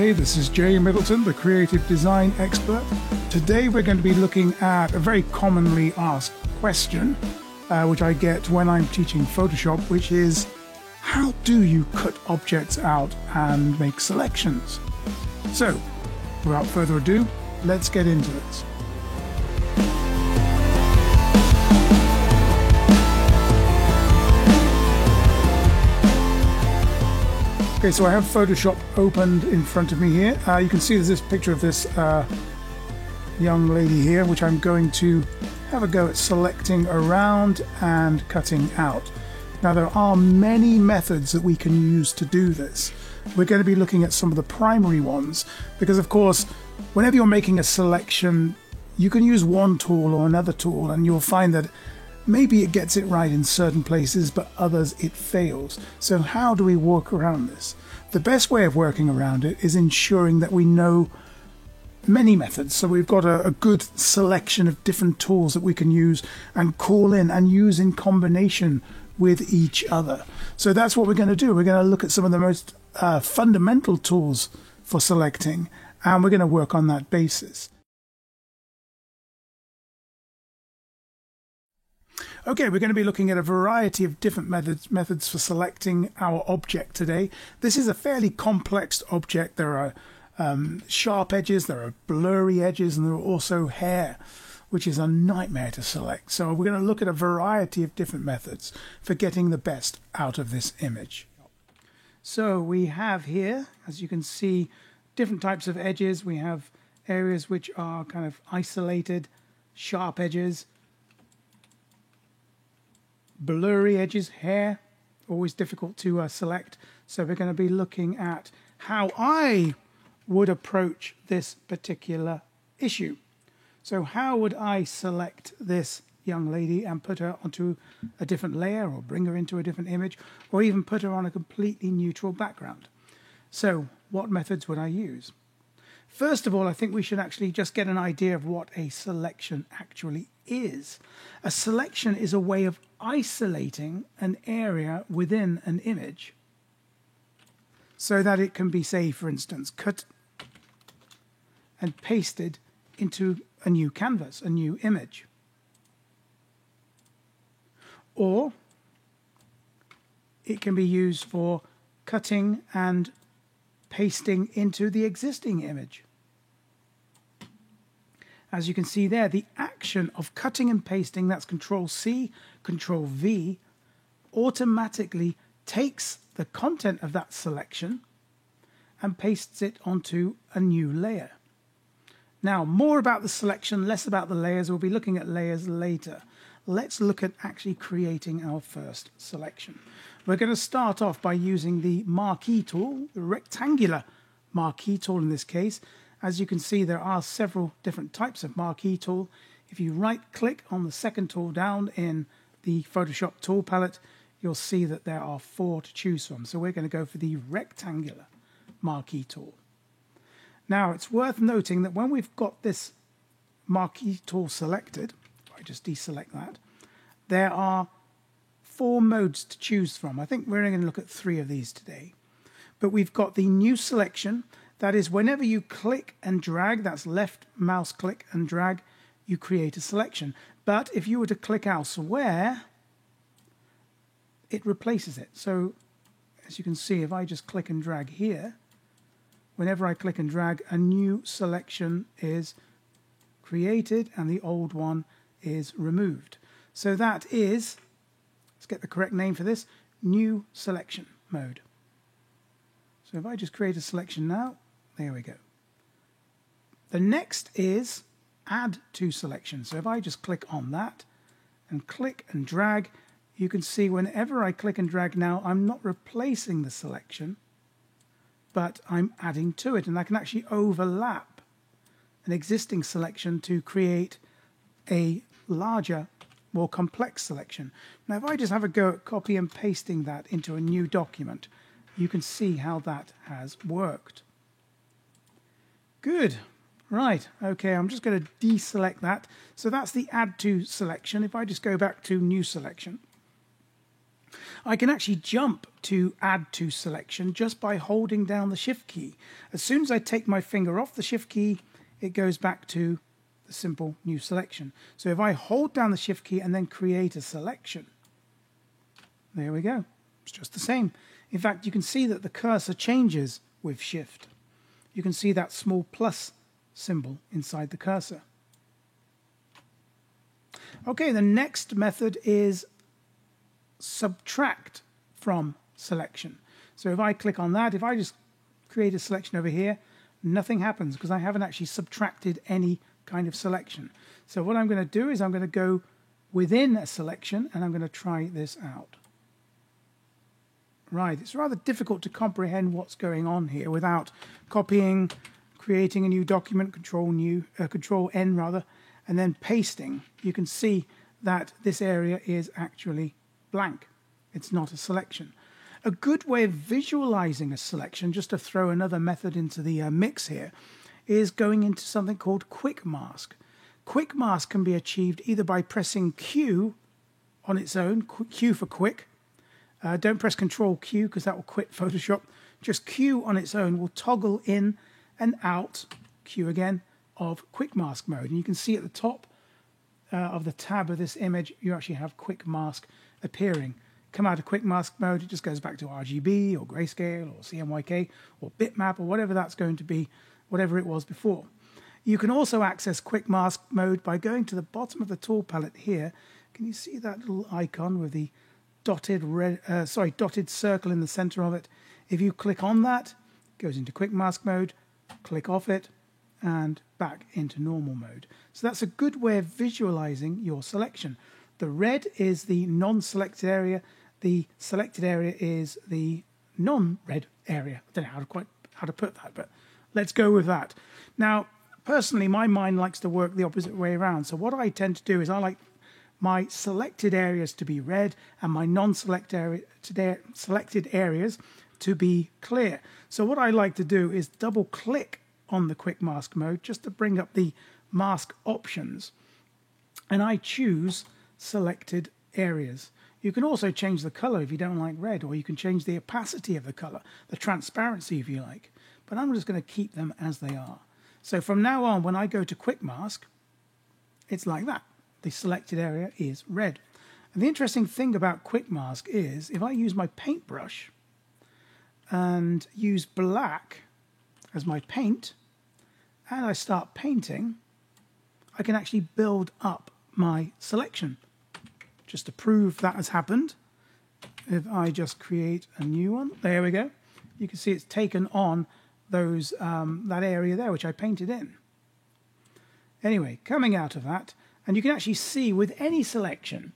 Hey, this is Jay Middleton, the creative design expert. Today we're going to be looking at a very commonly asked question, which I get when I'm teaching Photoshop, which is, how do you cut objects out and make selections? So, without further ado, let's get into this. Okay, so I have Photoshop opened in front of me here. You can see there's this picture of this young lady here, which I'm going to have a go at selecting around and cutting out. Now, there are many methods that we can use to do this. We're going to be looking at some of the primary ones because, of course, whenever you're making a selection, you can use one tool or another tool, and you'll find that maybe it gets it right in certain places, but others it fails. So how do we work around this? The best way of working around it is ensuring that we know many methods. So we've got a good selection of different tools that we can use and call in and use in combination with each other. So that's what we're going to do. We're going to look at some of the most fundamental tools for selecting, and we're going to work on that basis. Okay, we're going to be looking at a variety of different methods for selecting our object today. This is a fairly complex object. There are sharp edges, there are blurry edges, and there are also hair, which is a nightmare to select. So we're going to look at a variety of different methods for getting the best out of this image. So we have here, as you can see, different types of edges. We have areas which are kind of isolated, sharp edges, blurry edges, hair, always difficult to select. So we're going to be looking at how I would approach this particular issue. So how would I select this young lady and put her onto a different layer, or bring her into a different image, or even put her on a completely neutral background? So what methods would I use? First of all, I think we should actually just get an idea of what a selection actually is. A selection is a way of isolating an area within an image so that it can be, say, for instance, cut and pasted into a new canvas, a new image. Or it can be used for cutting and pasting into the existing image. As you can see there, the action of cutting and pasting, that's Control-C, Control-V, automatically takes the content of that selection and pastes it onto a new layer. Now, more about the selection, less about the layers. We'll be looking at layers later. Let's look at actually creating our first selection. We're going to start off by using the marquee tool, the rectangular marquee tool in this case. As you can see, there are several different types of marquee tool. If you right-click on the second tool down in the Photoshop tool palette, you'll see that there are 4 to choose from. So we're going to go for the rectangular marquee tool. Now, it's worth noting that when we've got this marquee tool selected, I just deselect that, there are 4 modes to choose from. I think we're going to look at 3 of these today. But we've got the new selection. That is, whenever you click and drag, that's left mouse click and drag, you create a selection. But if you were to click elsewhere, it replaces it. So, as you can see, if I just click and drag here, whenever I click and drag, a new selection is created and the old one is removed. So that is, let's get the correct name for this, new selection mode. So if I just create a selection now, there we go. The next is add to selection. So if I just click on that and click and drag, you can see whenever I click and drag now, I'm not replacing the selection, but I'm adding to it. And I can actually overlap an existing selection to create a larger, more complex selection. Now, if I just have a go at copy and pasting that into a new document, you can see how that has worked. Good. Right. Okay, I'm just going to deselect that. So that's the add to selection. If I just go back to new selection, I can actually jump to add to selection just by holding down the shift key. As soon as I take my finger off the shift key, it goes back to the simple new selection. So if I hold down the shift key and then create a selection, there we go. It's just the same. In fact, you can see that the cursor changes with shift. You can see that small plus symbol inside the cursor. Okay, the next method is subtract from selection. So if I click on that, if I just create a selection over here, nothing happens because I haven't actually subtracted any kind of selection. So what I'm going to do is I'm going to go within a selection and I'm going to try this out. Right, it's rather difficult to comprehend what's going on here without copying, creating a new document, Control N rather, and then pasting. You can see that this area is actually blank. It's not a selection. A good way of visualizing a selection, just to throw another method into the mix here, is going into something called Quick Mask. Quick Mask can be achieved either by pressing Q on its own, Q for quick. Don't press Control Q because that will quit Photoshop. Just Q on its own will toggle in and out, Q again, of Quick Mask mode. And you can see at the top of the tab of this image, you actually have Quick Mask appearing. Come out of Quick Mask mode, it just goes back to RGB or Grayscale or CMYK or Bitmap or whatever that's going to be, whatever it was before. You can also access Quick Mask mode by going to the bottom of the tool palette here. Can you see that little icon with the dotted circle in the center of it? If you click on that, it goes into Quick Mask mode, click off it, and back into normal mode. So that's a good way of visualizing your selection. The red is the non-selected area. The selected area is the non-red area. I don't know how to put that, but let's go with that. Now, personally, my mind likes to work the opposite way around. So what I tend to do is I like my selected areas to be red and my non-selected selected areas to be clear. So what I like to do is double click on the Quick Mask mode just to bring up the mask options, and I choose selected areas. You can also change the color if you don't like red, or you can change the opacity of the color, the transparency if you like, but I'm just going to keep them as they are. So from now on, when I go to Quick Mask, it's like that. The selected area is red. And the interesting thing about Quick Mask is if I use my paintbrush and use black as my paint and I start painting, I can actually build up my selection. Just to prove that has happened, if I just create a new one, there we go. You can see it's taken on those that area there which I painted in. Anyway, coming out of that, and you can actually see with any selection,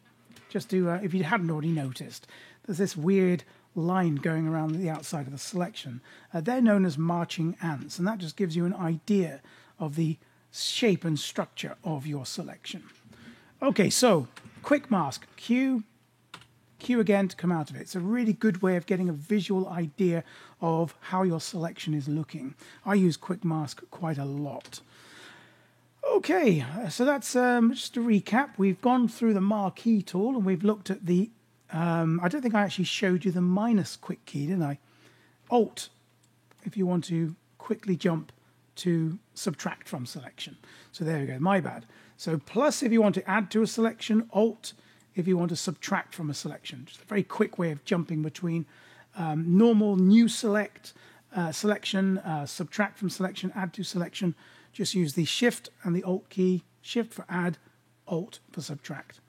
just to if you hadn't already noticed, there's this weird line going around the outside of the selection. They're known as marching ants, and that just gives you an idea of the shape and structure of your selection. Okay, so Quick Mask, Q again to come out of it. It's a really good way of getting a visual idea of how your selection is looking. I use Quick Mask quite a lot. Okay, so that's just a recap. We've gone through the marquee tool and we've looked at the, I don't think I actually showed you the minus quick key, did I? Alt, if you want to quickly jump to subtract from selection. So there we go, my bad. So plus if you want to add to a selection, Alt if you want to subtract from a selection. Just a very quick way of jumping between normal new select, selection, subtract from selection, add to selection. Just use the Shift and the Alt key, Shift for add, Alt for subtract.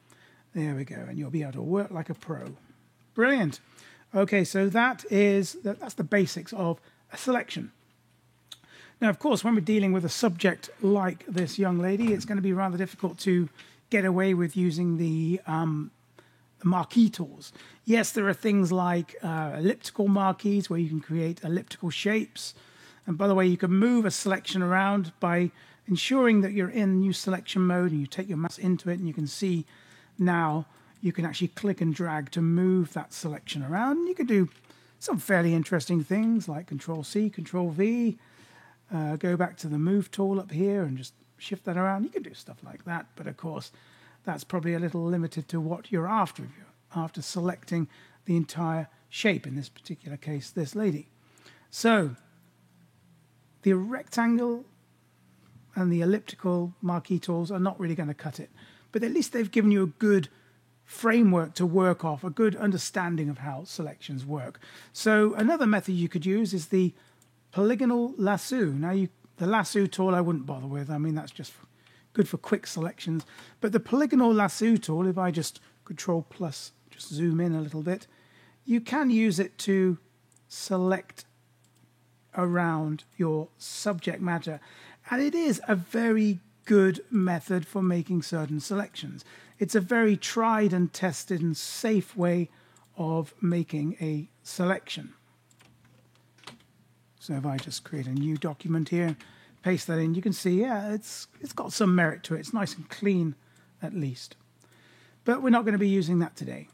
There we go, and you'll be able to work like a pro. Brilliant. Okay, so that's the basics of a selection. Now, of course, when we're dealing with a subject like this young lady, it's going to be rather difficult to get away with using the marquee tools. Yes, there are things like elliptical marquees where you can create elliptical shapes. And by the way, you can move a selection around by ensuring that you're in new selection mode and you take your mouse into it and you can see now you can actually click and drag to move that selection around. And you can do some fairly interesting things like Control-C, Control-V, go back to the Move tool up here and just shift that around. You can do stuff like that, but of course that's probably a little limited to what you're after. If you're after selecting the entire shape, in this particular case, this lady. So the rectangle and the elliptical marquee tools are not really going to cut it, but at least they've given you a good framework to work off, a good understanding of how selections work. So another method you could use is the polygonal lasso. Now, the lasso tool I wouldn't bother with. I mean, that's just good for quick selections. But the polygonal lasso tool, if I just Control plus, just zoom in a little bit, you can use it to select around your subject matter. And it is a very good method for making certain selections. It's a very tried and tested and safe way of making a selection. So if I just create a new document here, paste that in, you can see, yeah, it's got some merit to it. It's nice and clean, at least. But we're not going to be using that today.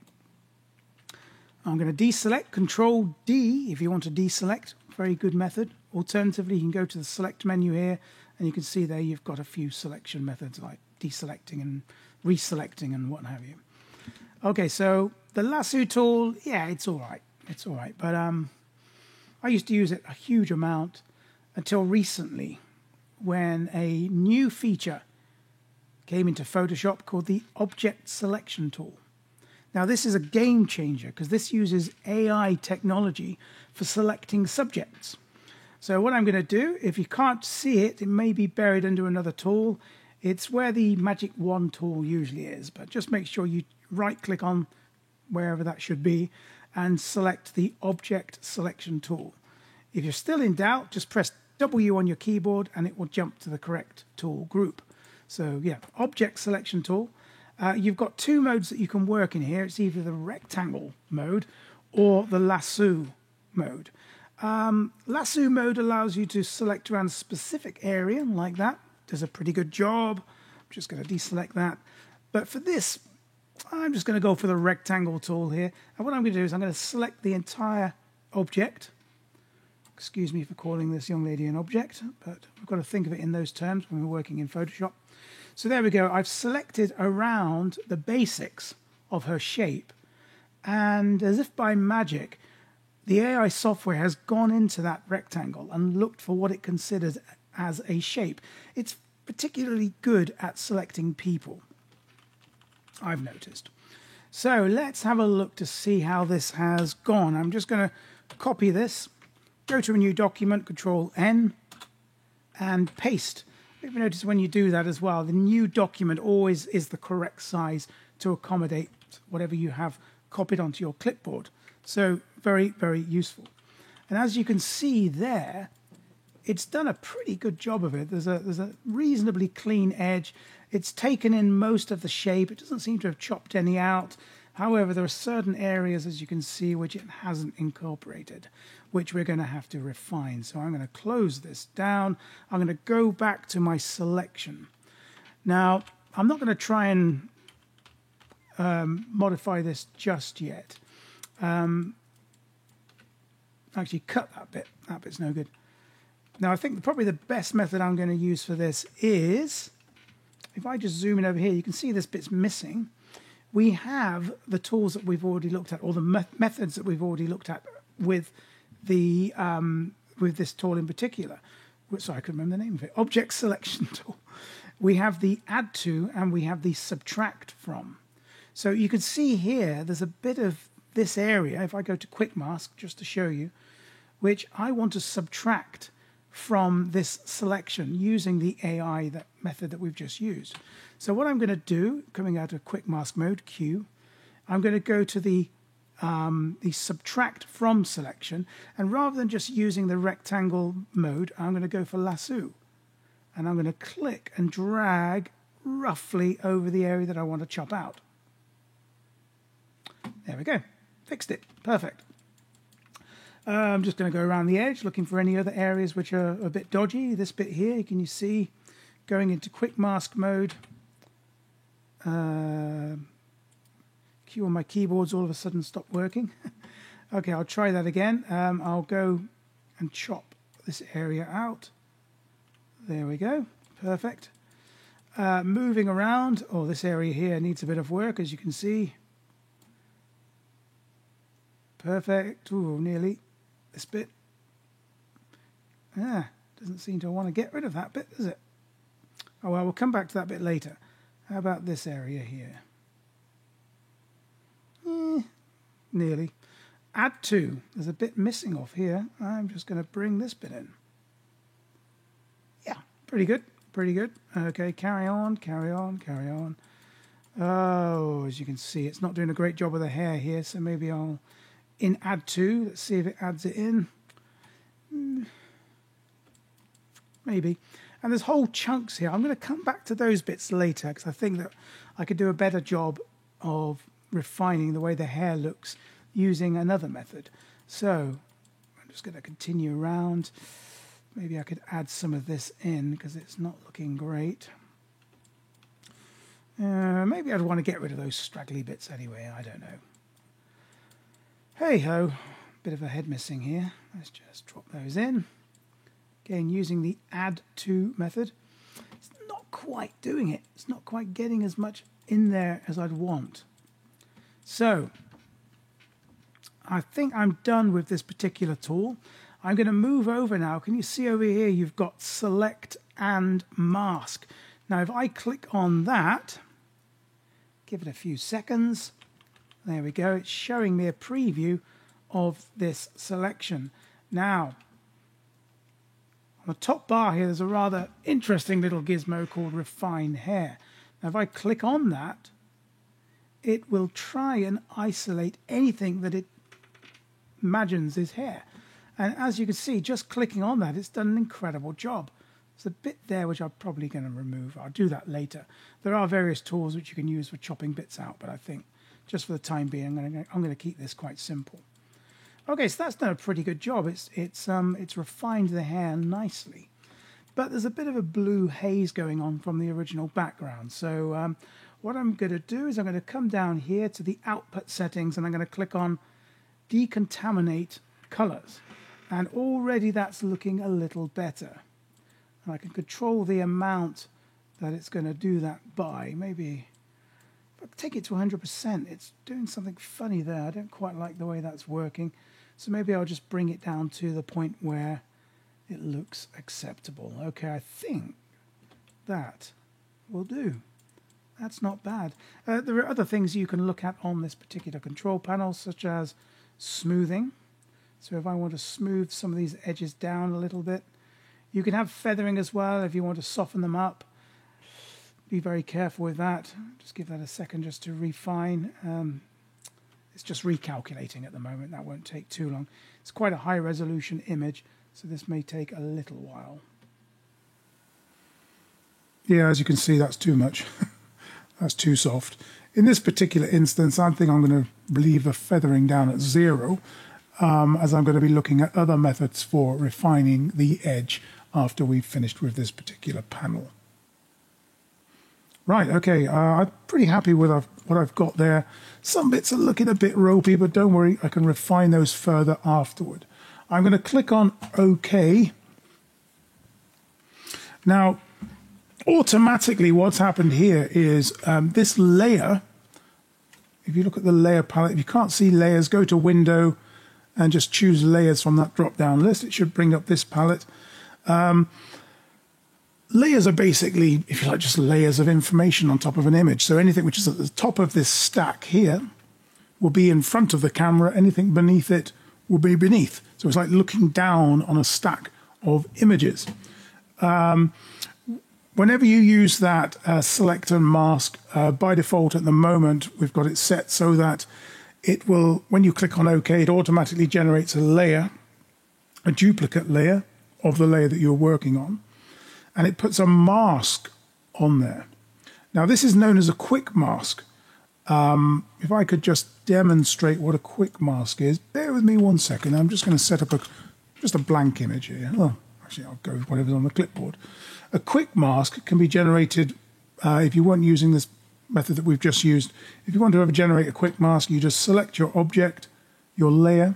I'm going to deselect, Control D if you want to deselect. Very good method. Alternatively, you can go to the select menu here, and you can see there you've got a few selection methods like deselecting and reselecting and what have you. Okay, so the lasso tool, yeah, it's all right. It's all right. But I used to use it a huge amount until recently, when a new feature came into Photoshop called the Object Selection tool. Now, this is a game changer because this uses AI technology for selecting subjects. So what I'm going to do, if you can't see it, it may be buried under another tool. It's where the Magic Wand tool usually is, but just make sure you right-click on wherever that should be and select the Object Selection tool. If you're still in doubt, just press W on your keyboard and it will jump to the correct tool group. So yeah, Object Selection tool. You've got two modes that you can work in here. It's either the rectangle mode or the lasso mode. Lasso mode allows you to select around a specific area like that. Does a pretty good job. I'm just going to deselect that. But for this, I'm just going to go for the rectangle tool here. And what I'm going to do is I'm going to select the entire object. Excuse me for calling this young lady an object, but we've got to think of it in those terms when we're working in Photoshop. So there we go. I've selected around the basics of her shape. And as if by magic, the AI software has gone into that rectangle and looked for what it considers as a shape. It's particularly good at selecting people, I've noticed. So let's have a look to see how this has gone. I'm just going to copy this, go to a new document, Control N, and paste. You've noticed when you do that as well, the new document always is the correct size to accommodate whatever you have copied onto your clipboard. So very, very useful. And as you can see there, it's done a pretty good job of it. There's a reasonably clean edge. It's taken in most of the shape. It doesn't seem to have chopped any out. However, there are certain areas, as you can see, which it hasn't incorporated, which we're going to have to refine. So I'm going to close this down. I'm going to go back to my selection. Now, I'm not going to try and modify this just yet. Actually, cut that bit. That bit's no good. Now, I think probably the best method I'm going to use for this is, if I just zoom in over here, you can see this bit's missing. We have the tools that we've already looked at, or the methods that we've already looked at with the with this tool in particular. Sorry, I couldn't remember the name of it. Object Selection tool. We have the Add To and we have the Subtract From. So you can see here, there's a bit of this area, if I go to Quick Mask, just to show you, which I want to subtract from this selection using the AI method that we've just used. So what I'm going to do, coming out of Quick Mask mode, Q, I'm going to go to the Subtract From selection, and rather than just using the rectangle mode, I'm going to go for lasso. And I'm going to click and drag roughly over the area that I want to chop out. There we go. Fixed it. Perfect. I'm just going to go around the edge looking for any other areas which are a bit dodgy. This bit here, can you see, going into Quick Mask mode. Q on my keyboard's all of a sudden stopped working. Okay, I'll try that again. I'll go and chop this area out. There we go. Perfect. Moving around. Oh, this area here needs a bit of work, as you can see. Perfect. Ooh, nearly. This bit. Doesn't seem to want to get rid of that bit, does it? Oh, well, we'll come back to that bit later. How about this area here? Nearly. Add to. There's a bit missing off here. I'm just going to bring this bit in. Yeah, pretty good. Pretty good. Okay, carry on, carry on, carry on. Oh, as you can see, it's not doing a great job with the hair here, so maybe I'll add to. Let's see if it adds it in. Maybe. And there's whole chunks here. I'm going to come back to those bits later because I think that I could do a better job of refining the way the hair looks using another method. So I'm just going to continue around. Maybe I could add some of this in because it's not looking great. Maybe I'd want to get rid of those straggly bits anyway. I don't know. Hey ho, bit of a head missing here. Let's just drop those in. Again, using the add to method. It's not quite doing it. It's not quite getting as much in there as I'd want. So I think I'm done with this particular tool. I'm going to move over now. Can you see over here you've got select and mask. Now if I click on that, give it a few seconds. There we go. It's showing me a preview of this selection. Now, on the top bar here, there's a rather interesting little gizmo called Refine Hair. Now, if I click on that, it will try and isolate anything that it imagines is hair. And as you can see, just clicking on that, it's done an incredible job. There's a bit there which I'm probably going to remove. I'll do that later. There are various tools which you can use for chopping bits out, but I think just for the time being, I'm going to keep this quite simple. Okay, so that's done a pretty good job. It's refined the hair nicely, but there's a bit of a blue haze going on from the original background. So what I'm going to do is I'm going to come down here to the output settings, and I'm going to click on decontaminate colors, and already that's looking a little better. And I can control the amount that it's going to do that by. Maybe if I take it to 100%, it's doing something funny there. I don't quite like the way that's working. So maybe I'll just bring it down to the point where it looks acceptable. Okay, I think that will do. That's not bad. There are other things you can look at on this particular control panel, such as smoothing. So if I want to smooth some of these edges down a little bit, you can have feathering as well if you want to soften them up. Be very careful with that. Just give that a second just to refine. It's just recalculating at the moment. That won't take too long. It's quite a high resolution image, so this may take a little while. Yeah, as you can see, that's too much. That's too soft. In this particular instance, I think I'm going to leave the feathering down at 0, as I'm going to be looking at other methods for refining the edge after we've finished with this particular panel. Right, okay, I'm pretty happy with what I've got there. Some bits are looking a bit ropey, but don't worry, I can refine those further afterward. I'm going to click on OK. Now, automatically what's happened here is this layer, if you look at the layer palette, if you can't see layers, go to Window and just choose layers from that drop-down list. It should bring up this palette. Layers are basically, if you like, just layers of information on top of an image. So anything which is at the top of this stack here will be in front of the camera. Anything beneath it will be beneath. So it's like looking down on a stack of images. Whenever you use that select and mask, by default at the moment, we've got it set so that it will, when you click on OK, it automatically generates a layer, a duplicate layer of the layer that you're working on. And it puts a mask on there. Now this is known as a quick mask. If I could just demonstrate what a quick mask is, bear with me 1 second. I'm just going to set up just a blank image here. Well, actually I'll go with whatever's on the clipboard. A quick mask can be generated if you weren't using this method that we've just used. If you want to ever generate a quick mask, you just select your object, your layer,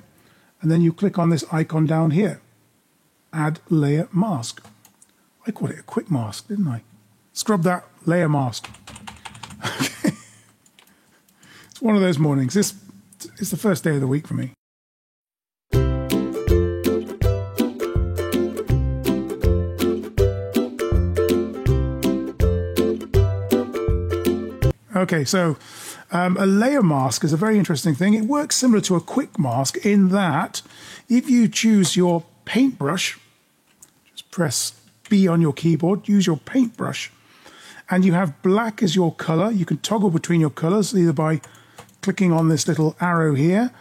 and then you click on this icon down here. Add layer mask. I called it a quick mask, didn't I? Scrub that, layer mask. Okay. It's one of those mornings. This is the first day of the week for me. Okay, so a layer mask is a very interesting thing. It works similar to a quick mask in that if you choose your paintbrush, just press B on your keyboard, use your paintbrush, and you have black as your color. You can toggle between your colors either by clicking on this little arrow here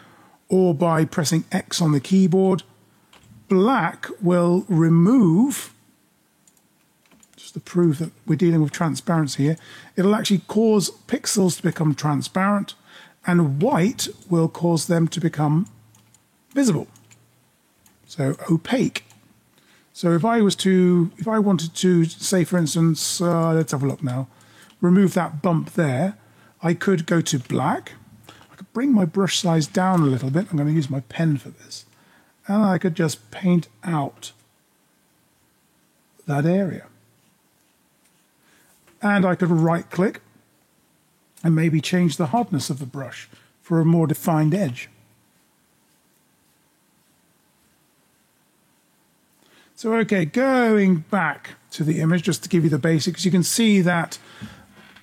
or by pressing X on the keyboard. Black will remove, just to prove that we're dealing with transparency here, it'll actually cause pixels to become transparent, and white will cause them to become visible, so opaque. So if I wanted to, say for instance, let's have a look now, remove that bump there, I could go to black, I could bring my brush size down a little bit, I'm going to use my pen for this, and I could just paint out that area. And I could right click and maybe change the hardness of the brush for a more defined edge. So okay, going back to the image just to give you the basics, you can see that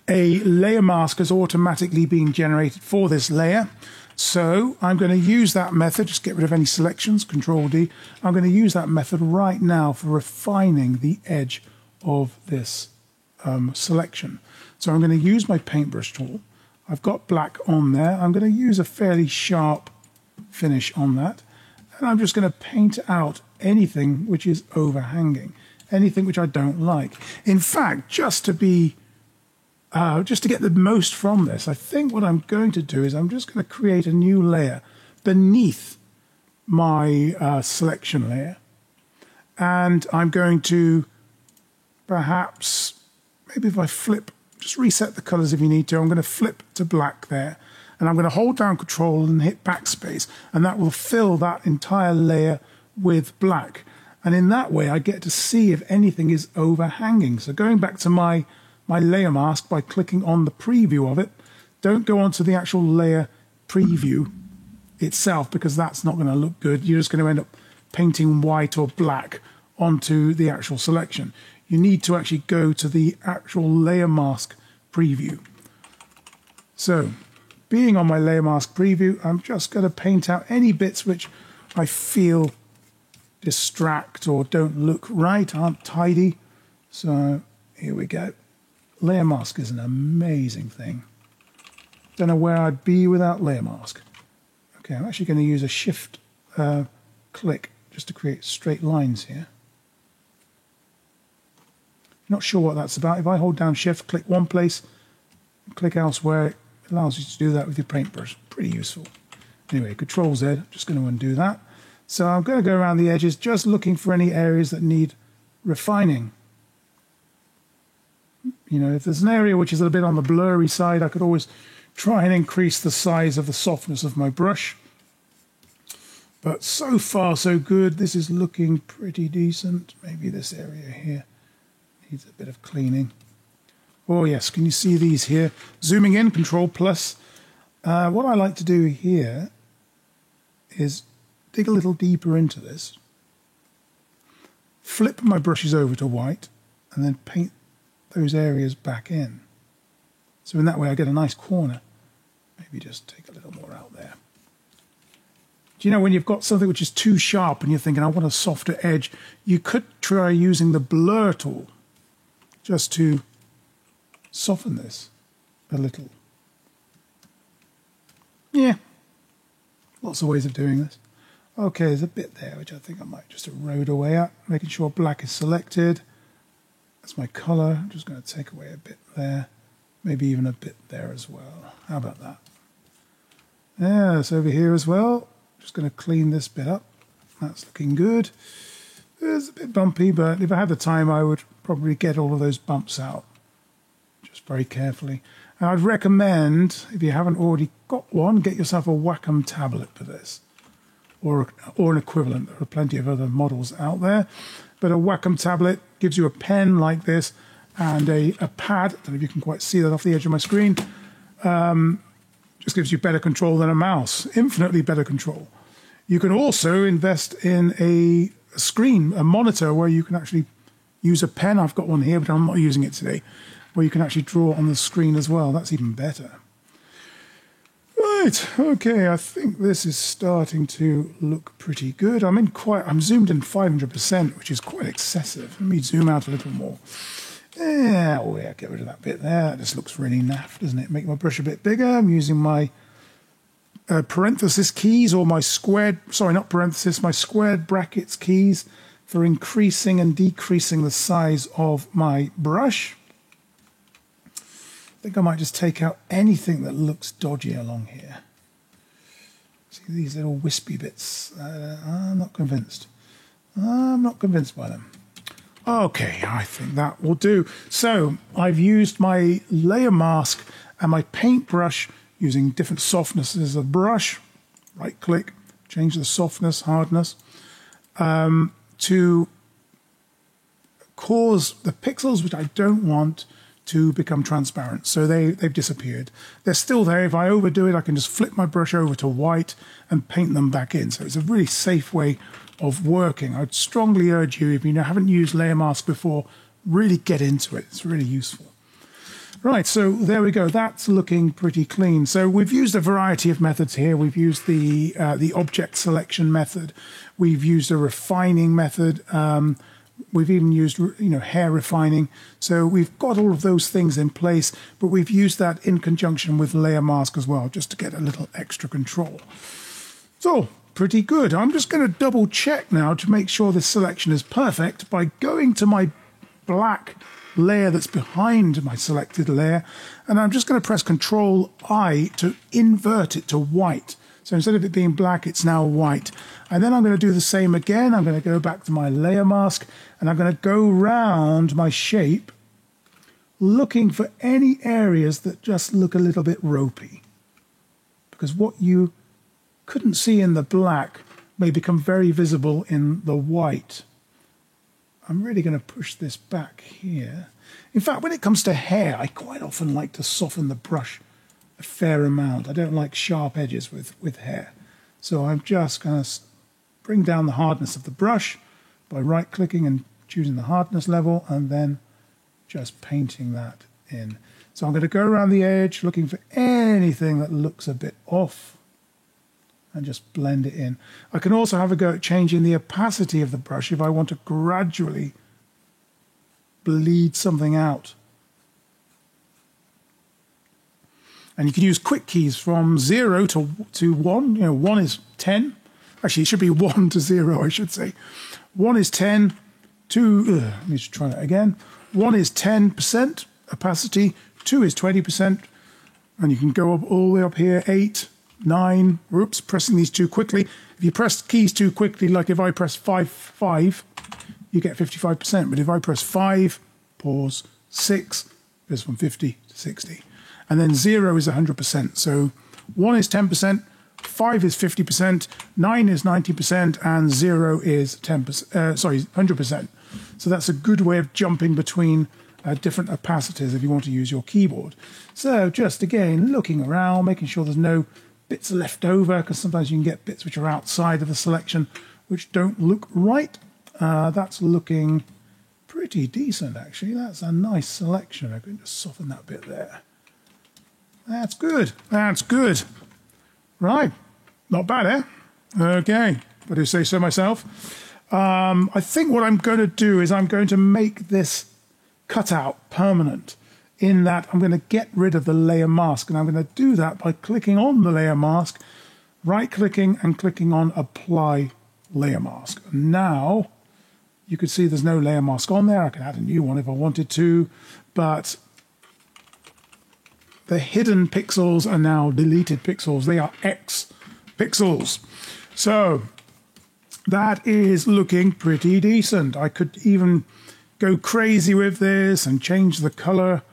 a layer mask is automatically being generated for this layer. So I'm going to use that method, just get rid of any selections, Control D. I'm going to use that method right now for refining the edge of this selection. So I'm going to use my paintbrush tool. I've got black on there. I'm going to use a fairly sharp finish on that. And I'm just going to paint out anything which is overhanging, anything which I don't like. In fact, just to get the most from this, I think what I'm going to do is I'm just going to create a new layer beneath my selection layer. And I'm going to perhaps, maybe if I flip, just reset the colors if you need to. I'm going to flip to black there. And I'm going to hold down Control and hit backspace. And that will fill that entire layer with black. And in that way, I get to see if anything is overhanging. So going back to my layer mask by clicking on the preview of it, don't go onto the actual layer preview itself because that's not going to look good. You're just going to end up painting white or black onto the actual selection. You need to actually go to the actual layer mask preview. So being on my layer mask preview, I'm just going to paint out any bits which I feel distract or don't look right, aren't tidy. So here we go. Layer mask is an amazing thing. Don't know where I'd be without layer mask. Okay, I'm actually going to use a shift click just to create straight lines here. Not sure what that's about. If I hold down shift, click one place, click elsewhere, it allows you to do that with your paintbrush. Pretty useful. Anyway, Control Z, I'm just going to undo that. So I'm going to go around the edges, just looking for any areas that need refining. You know, if there's an area which is a bit on the blurry side, I could always try and increase the size of the softness of my brush. But so far, so good. This is looking pretty decent. Maybe this area here needs a bit of cleaning. Oh yes, can you see these here? Zooming in, Control plus. What I like to do here is dig a little deeper into this, flip my brushes over to white, and then paint those areas back in. So in that way I get a nice corner. Maybe just take a little more out there. Do you know when you've got something which is too sharp and you're thinking, I want a softer edge, you could try using the blur tool just to soften this a little. Yeah, lots of ways of doing this. Okay, there's a bit there which I think I might just erode away at, making sure black is selected. That's my color. I'm just going to take away a bit there, maybe even a bit there as well. How about that? Yeah, it's over here as well. Just going to clean this bit up. That's looking good. It's a bit bumpy, but if I had the time, I would probably get all of those bumps out, just very carefully. And I'd recommend, if you haven't already got one, get yourself a Wacom tablet for this, or an equivalent. There are plenty of other models out there, but a Wacom tablet gives you a pen like this and a pad. I don't know if you can quite see that off the edge of my screen. Just gives you better control than a mouse, infinitely better control. You can also invest in a screen, a monitor, where you can actually use a pen. I've got one here, but I'm not using it today. where you can actually draw on the screen as well. That's even better. Right, okay, I think this is starting to look pretty good. I'm zoomed in 500%, which is quite excessive. Let me zoom out a little more. Yeah, oh yeah, get rid of that bit there. That just looks really naff, doesn't it? Make my brush a bit bigger. I'm using my parenthesis keys, or my squared, sorry, not parenthesis, my squared brackets keys for increasing and decreasing the size of my brush. I think I might just take out anything that looks dodgy along here. See these little wispy bits? I'm not convinced. I'm not convinced by them. Okay, I think that will do. So I've used my layer mask and my paintbrush using different softnesses of brush. Right click, change the softness, hardness, to cause the pixels which I don't want to become transparent. So they've disappeared. They're still there. If I overdo it, I can just flip my brush over to white and paint them back in. So it's a really safe way of working. I'd strongly urge you, if you haven't used Layer Mask before, really get into it. It's really useful. Right, so there we go. That's looking pretty clean. So we've used a variety of methods here. We've used the object selection method. We've used a refining method. We've even used, hair refining. So we've got all of those things in place, but we've used that in conjunction with Layer Mask as well, just to get a little extra control. So, pretty good. I'm just going to double check now to make sure this selection is perfect by going to my black layer that's behind my selected layer, and I'm just going to press Control-I to invert it to white. So instead of it being black, it's now white. And then I'm going to do the same again. I'm going to go back to my layer mask, and I'm going to go round my shape, looking for any areas that just look a little bit ropey. Because what you couldn't see in the black may become very visible in the white. I'm really going to push this back here. In fact, when it comes to hair, I quite often like to soften the brush a fair amount. I don't like sharp edges with hair. So I'm just going to bring down the hardness of the brush by right-clicking and choosing the hardness level, and then just painting that in. So I'm going to go around the edge looking for anything that looks a bit off and just blend it in. I can also have a go at changing the opacity of the brush if I want to gradually bleed something out. And you can use quick keys from 0 to 1. 1 is 10. Actually, it should be 1 to 0, I should say. 1 is 10. 2, let me just try that again. 1 is 10% opacity. 2 is 20%. And you can go up all the way up here. 8, 9. Oops, pressing these too quickly. If you press keys too quickly, like if I press 5, you get 55%. But if I press 5, pause, 6, goes from 50 to 60. And then 0 is 100%. So 1 is 10%, 5 is 50%, 9 is 90%, and 0 is 100%. So that's a good way of jumping between different opacities if you want to use your keyboard. So just again, looking around, making sure there's no bits left over, because sometimes you can get bits which are outside of the selection which don't look right. That's looking pretty decent, actually. That's a nice selection. I can just soften that bit there. That's good. That's good. Right. Not bad, eh? Okay. If I do say so myself. I think what I'm going to do is I'm going to make this cutout permanent, in that I'm going to get rid of the layer mask. And I'm going to do that by clicking on the layer mask, right-clicking and clicking on Apply Layer Mask. Now, you can see there's no layer mask on there. I can add a new one if I wanted to, but the hidden pixels are now deleted pixels. They are X pixels. So that is looking pretty decent. I could even go crazy with this and change the color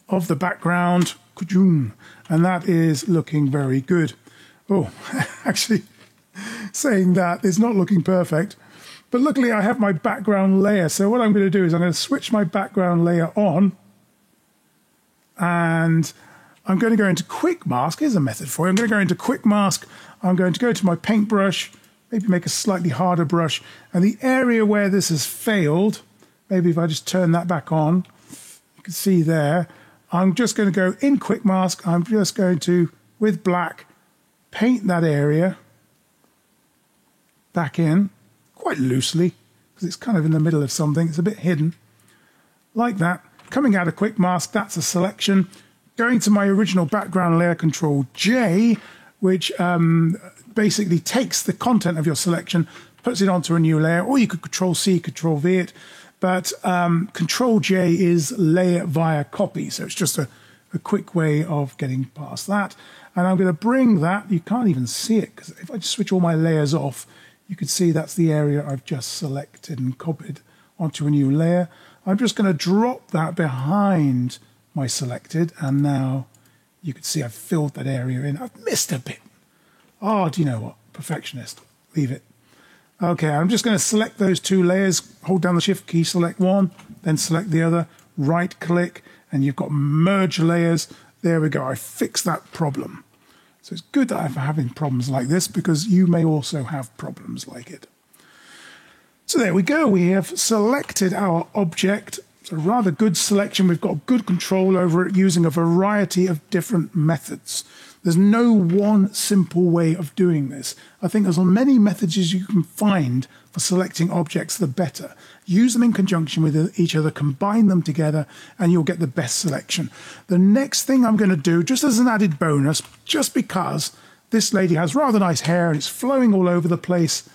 of the background. And that is looking very good. Oh, actually, saying that is not looking perfect. But luckily I have my background layer. So what I'm going to do is I'm going to switch my background layer on, and I'm going to go into Quick Mask. Here's a method for you. I'm going to go into Quick Mask. I'm going to go to my paintbrush, maybe make a slightly harder brush. And the area where this has failed, maybe if I just turn that back on, can see there. I'm just going to go in Quick Mask. I'm just going to, with black, paint that area back in quite loosely because it's kind of in the middle of something. It's a bit hidden. Like that. Coming out of Quick Mask, that's a selection. Going to my original background layer, Control J, which basically takes the content of your selection, puts it onto a new layer, or you could Control C, Control V it. But Control J is layer via copy, so it's just a quick way of getting past that. And I'm going to bring that, you can't even see it, because if I just switch all my layers off, you can see that's the area I've just selected and copied onto a new layer. I'm just going to drop that behind my selected, and now you can see I've filled that area in. I've missed a bit. Oh, do you know what? Perfectionist. Leave it. Okay, I'm just going to select those two layers, hold down the Shift key, select one, then select the other, right click, and you've got merge layers. There we go. I fixed that problem. So it's good that I'm having problems like this because you may also have problems like it. So there we go. We have selected our object. It's a rather good selection. We've got good control over it using a variety of different methods. There's no one simple way of doing this. I think there's as many methods as you can find for selecting objects, the better. Use them in conjunction with each other, combine them together, and you'll get the best selection. The next thing I'm going to do, just as an added bonus, just because this lady has rather nice hair and it's flowing all over the place,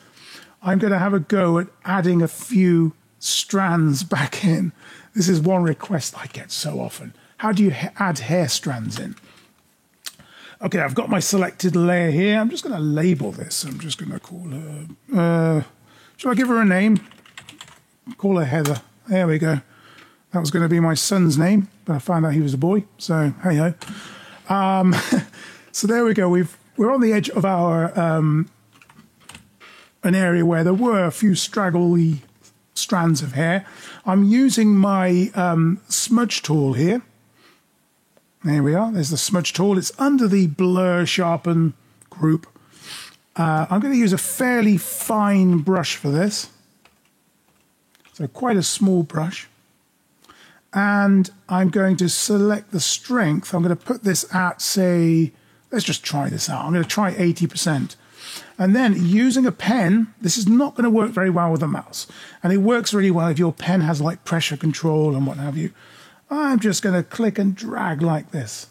I'm going to have a go at adding a few strands back in. This is one request I get so often. How do you add hair strands in? Okay, I've got my selected layer here. I'm just going to label this. I'm just going to call her... shall I give her a name? Call her Heather. There we go. That was going to be my son's name, but I found out he was a boy. So, hey-ho. So there we go. We're on the edge of our... an area where there were a few straggly strands of hair. I'm using my smudge tool here. There we are. There's the smudge tool. It's under the blur sharpen group. I'm going to use a fairly fine brush for this. So quite a small brush. And I'm going to select the strength. I'm going to put this at, say, let's just try this out. I'm going to try 80%. And then using a pen, this is not going to work very well with a mouse. And it works really well if your pen has like pressure control and what have you. I'm just going to click and drag like this.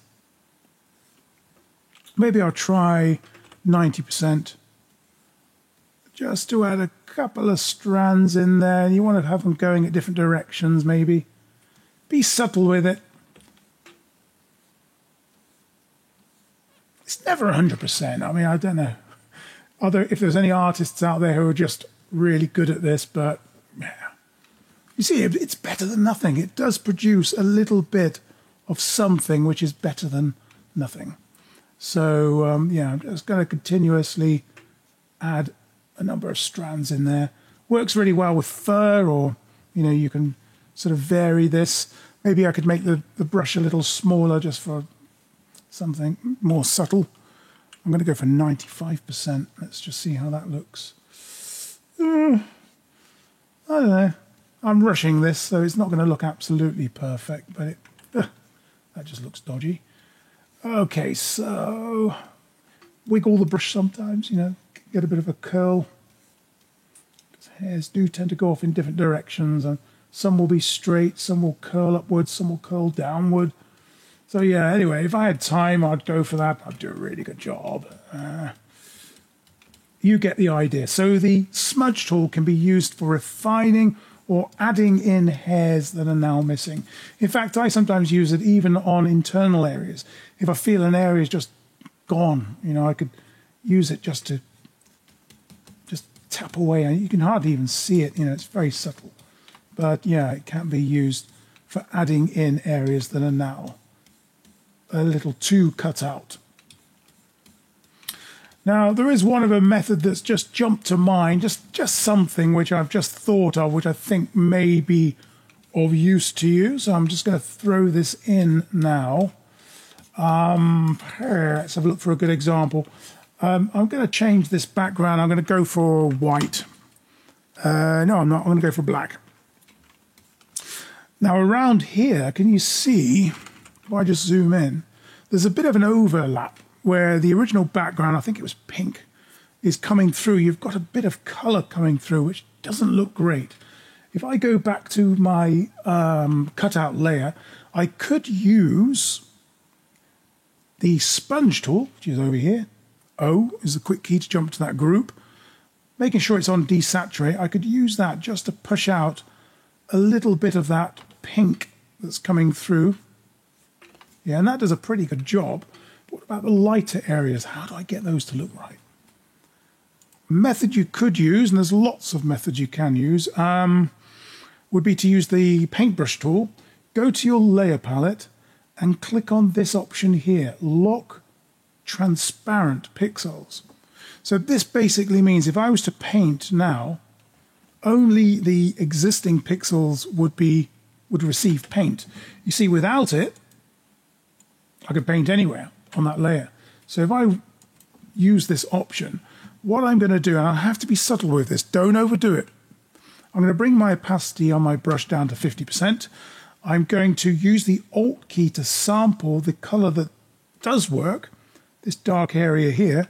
Maybe I'll try 90%. Just to add a couple of strands in there. You want to have them going at different directions maybe. Be subtle with it. It's never 100%. I mean, I don't know. If there's any artists out there who are just really good at this, but yeah. You see, it's better than nothing. It does produce a little bit of something which is better than nothing. So, yeah, I'm just going to continuously add a number of strands in there. Works really well with fur, or, you know, you can sort of vary this. Maybe I could make the brush a little smaller just for something more subtle. I'm going to go for 95%. Let's just see how that looks. I don't know. I'm rushing this, so it's not going to look absolutely perfect, but that just looks dodgy. Okay, so wiggle the brush sometimes, you know, get a bit of a curl. Hairs do tend to go off in different directions, and some will be straight, some will curl upwards, some will curl downward. So yeah, anyway, if I had time, I'd go for that. I'd do a really good job. You get the idea. So the smudge tool can be used for refining or adding in hairs that are now missing. In fact, I sometimes use it even on internal areas. If I feel an area is just gone, you know, I could use it just to tap away. And you can hardly even see it, you know, it's very subtle. But yeah, it can be used for adding in areas that are now a little too cut out. Now, there is one other method that's just jumped to mind, just something which I've just thought of, which I think may be of use to you. So I'm just going to throw this in now. Let's have a look for a good example. I'm going to change this background. I'm going to go for white. No, I'm not. I'm going to go for black. Now around here, can you see, if I just zoom in, there's a bit of an overlap where the original background, I think it was pink, is coming through. You've got a bit of colour coming through, which doesn't look great. If I go back to my cutout layer, I could use the sponge tool, which is over here. O is the quick key to jump to that group. Making sure it's on desaturate, I could use that just to push out a little bit of that pink that's coming through. Yeah, and that does a pretty good job. What about the lighter areas? How do I get those to look right? Method you could use, and there's lots of methods you can use, would be to use the paintbrush tool. Go to your layer palette and click on this option here, lock transparent pixels. So this basically means if I was to paint now, only the existing pixels would receive paint. You see, without it, I could paint anywhere on that layer. So if I use this option, what I'm going to do, and I have to be subtle with this, don't overdo it. I'm going to bring my opacity on my brush down to 50%. I'm going to use the Alt key to sample the color that does work, this dark area here,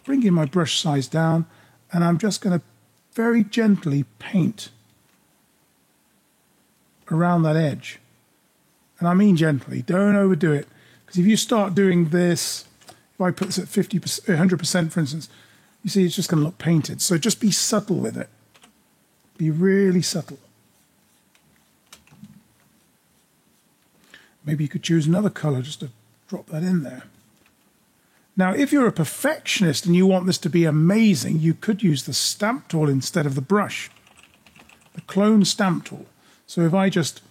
bringing my brush size down, and I'm just going to very gently paint around that edge. And I mean gently, don't overdo it. Because if you start doing this, if I put this at 50%, 100% for instance, you see it's just going to look painted. So just be subtle with it. Be really subtle. Maybe you could choose another color just to drop that in there. Now, if you're a perfectionist and you want this to be amazing, you could use the stamp tool instead of the brush. The clone stamp tool. So if I just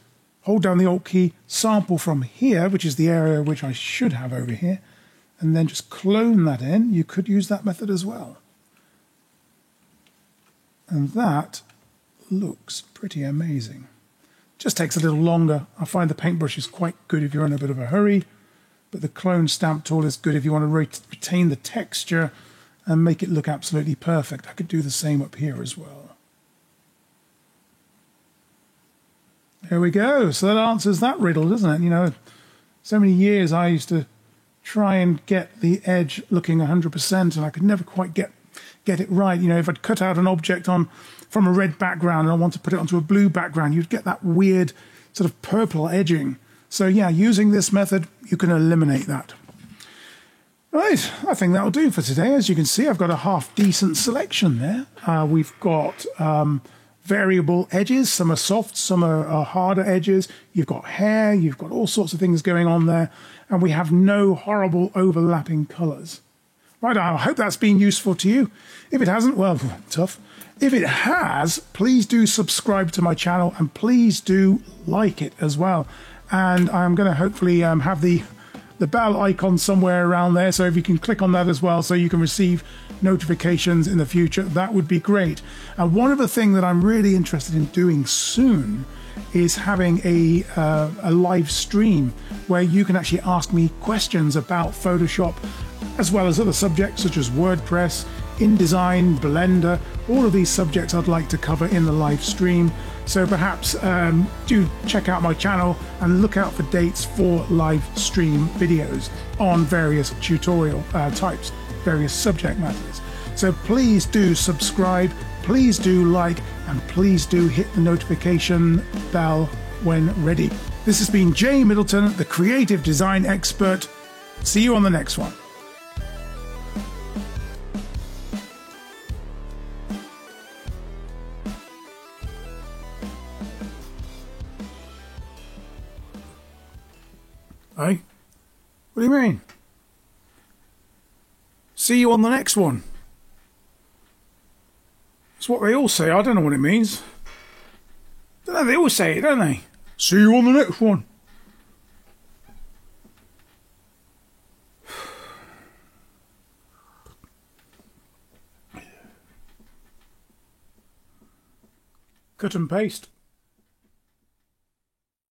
hold down the Alt key, sample from here, which is the area which I should have over here, and then just clone that in, you could use that method as well. And that looks pretty amazing. Just takes a little longer. I find the paintbrush is quite good if you're in a bit of a hurry, but the clone stamp tool is good if you want to retain the texture and make it look absolutely perfect. I could do the same up here as well. There we go. So that answers that riddle, doesn't it? You know, so many years I used to try and get the edge looking 100% and I could never quite get it right. You know, if I'd cut out an object from a red background and I want to put it onto a blue background, you'd get that weird sort of purple edging. So yeah, using this method, you can eliminate that. Right, I think that'll do for today. As you can see, I've got a half-decent selection there. We've got variable edges. Some are soft, some are harder edges. You've got hair, you've got all sorts of things going on there. And we have no horrible overlapping colours. Right, I hope that's been useful to you. If it hasn't, well, tough. If it has, please do subscribe to my channel and please do like it as well. And I'm going to hopefully have the bell icon somewhere around there, so if you can click on that as well so you can receive notifications in the future, that would be great. And one other thing that I'm really interested in doing soon is having a live stream where you can actually ask me questions about Photoshop as well as other subjects such as WordPress, InDesign, Blender. All of these subjects I'd like to cover in the live stream. So perhaps do check out my channel and look out for dates for live stream videos on various tutorial types, various subject matters. So please do subscribe, please do like, and please do hit the notification bell when ready. This has been Jay Middleton, the creative design expert. See you on the next one. Hey? What do you mean? See you on the next one. It's what they all say. I don't know what it means. I don't know, they all say it, don't they? See you on the next one. Cut and paste.